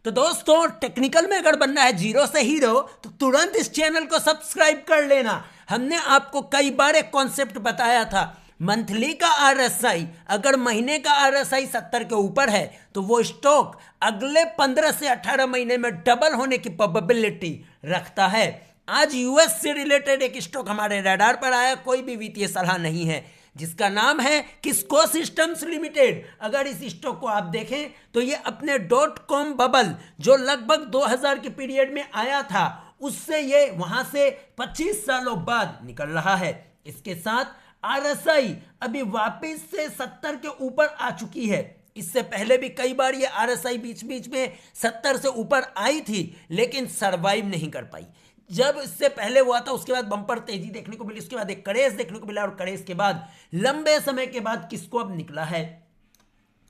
तो दोस्तों, टेक्निकल में अगर बनना है जीरो से हीरो तो तुरंत इस चैनल को सब्सक्राइब कर लेना। हमने आपको कई बार एक कॉन्सेप्ट बताया था, मंथली का आरएसआई अगर महीने का आरएसआई 70 के ऊपर है तो वो स्टॉक अगले 15 से 18 महीने में डबल होने की प्रोबेबिलिटी रखता है। आज यूएस से रिलेटेड एक स्टॉक हमारे रडार पर आया, कोई भी वित्तीय सलाह नहीं है, जिसका नाम है किस्को सिस्टम्स लिमिटेड। अगर इस स्टॉक को आप देखें तो ये अपने .com बबल जो लगभग 2000 के पीरियड में आया था, उससे ये वहां से 25 सालों बाद निकल रहा है। इसके साथ आरएसआई अभी वापस से 70 के ऊपर आ चुकी है। इससे पहले भी कई बार ये आरएसआई बीच बीच में 70 से ऊपर आई थी, लेकिन सरवाइव नहीं कर पाई। जब इससे पहले हुआ था उसके बाद बम्पर तेजी देखने को मिली, उसके बाद एक क्रेज देखने को मिला, और क्रेज के बाद लंबे समय के बाद किसको अब निकला है।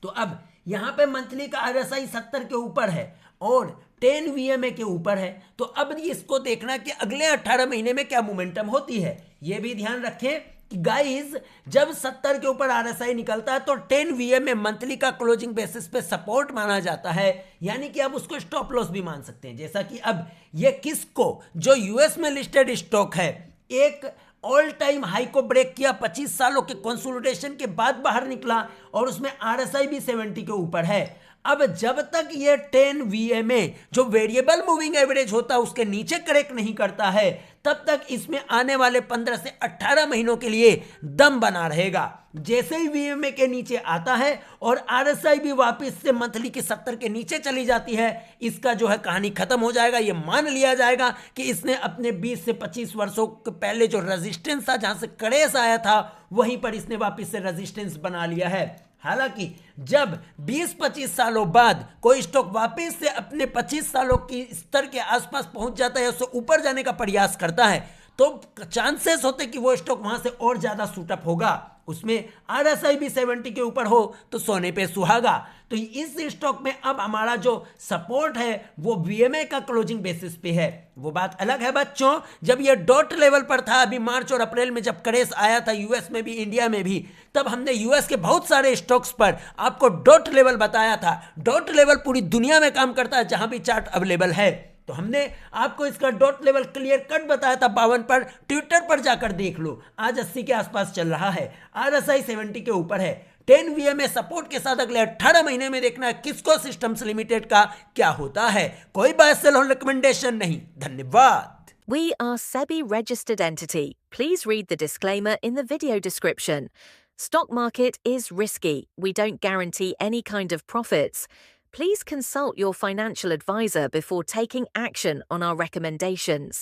तो अब यहां पे मंथली का आरएसआई 70 के ऊपर है और 10 वीएमए के ऊपर है। तो अब इसको देखना कि अगले 18 महीने में क्या मोमेंटम होती है। यह भी ध्यान रखें कि गाइस, जब 70 के ऊपर आरएसआई निकलता है तो 10 वीएमए मंथली का क्लोजिंग बेसिस पे सपोर्ट माना जाता है, यानी कि आप उसको स्टॉप लॉस भी मान सकते हैं। जैसा कि अब ये किसको जो यूएस में लिस्टेड स्टॉक है, एक ऑल टाइम हाई को ब्रेक किया, 25 सालों के कंसोलिडेशन के बाद बाहर निकला और उसमें आरएसआई भी 70 के ऊपर है। अब जब तक ये 10 वीएमए जो वेरिएबल मूविंग एवरेज होता है उसके नीचे करेक्ट नहीं करता है, तब तक इसमें आने वाले 15 से 18 महीनों के लिए दम बना रहेगा। जैसे ही वीएमए के नीचे आता है और आरएसआई भी वापस से मंथली के 70 के नीचे चली जाती है, इसका जो है कहानी खत्म हो जाएगा। ये मान लिया जाएगा कि इसने अपने 20 से 25 वर्षों के पहले जो रेजिस्टेंस था, जहां से क्रेश आया था, वहीं पर इसने वापस से रेजिस्टेंस बना लिया है। हालांकि जब 20-25 सालों बाद कोई स्टॉक वापस से अपने 25 सालों की स्तर के आसपास पहुंच जाता है, उससे ऊपर जाने का प्रयास करता है, तो चांसेस होते कि वो स्टॉक वहां से और ज्यादा सूटअप होगा। उसमें आरएसआई भी 70 के ऊपर हो तो सोने पे सुहागा। तो इस स्टॉक में अब हमारा जो सपोर्ट है वो वीएमए का क्लोजिंग बेसिस पे है। वो बात अलग है बच्चों, जब ये डॉट लेवल पर था, अभी मार्च और अप्रैल में जब क्रेश आया था यूएस में भी इंडिया में भी, तब हमने यूएस के बहुत सारे स्टॉक्स पर आपको डॉट लेवल बताया था। डॉट लेवल पूरी दुनिया में काम करता है, जहां भी चार्ट अवेलेबल है। तो हमने आपको इसका डॉट लेवल क्लियर कट बताया था 52 पर, ट्विटर पर जाकर देख लो। आज 80 के आसपास चल रहा है, आरएसआई 70 के ऊपर है। 10 वीएमए सपोर्ट के साथ अगले 18 महीने में देखना है किस्को सिस्टम्स लिमिटेड का क्या होता है। कोई बाय सेल और रिकमेंडेशन नहीं। धन्यवाद। We are SEBI registered entity. Please read the disclaimer in the video description. Stock market is risky. We don't guarantee any kind of profits. Please consult your financial advisor before taking action on our recommendations.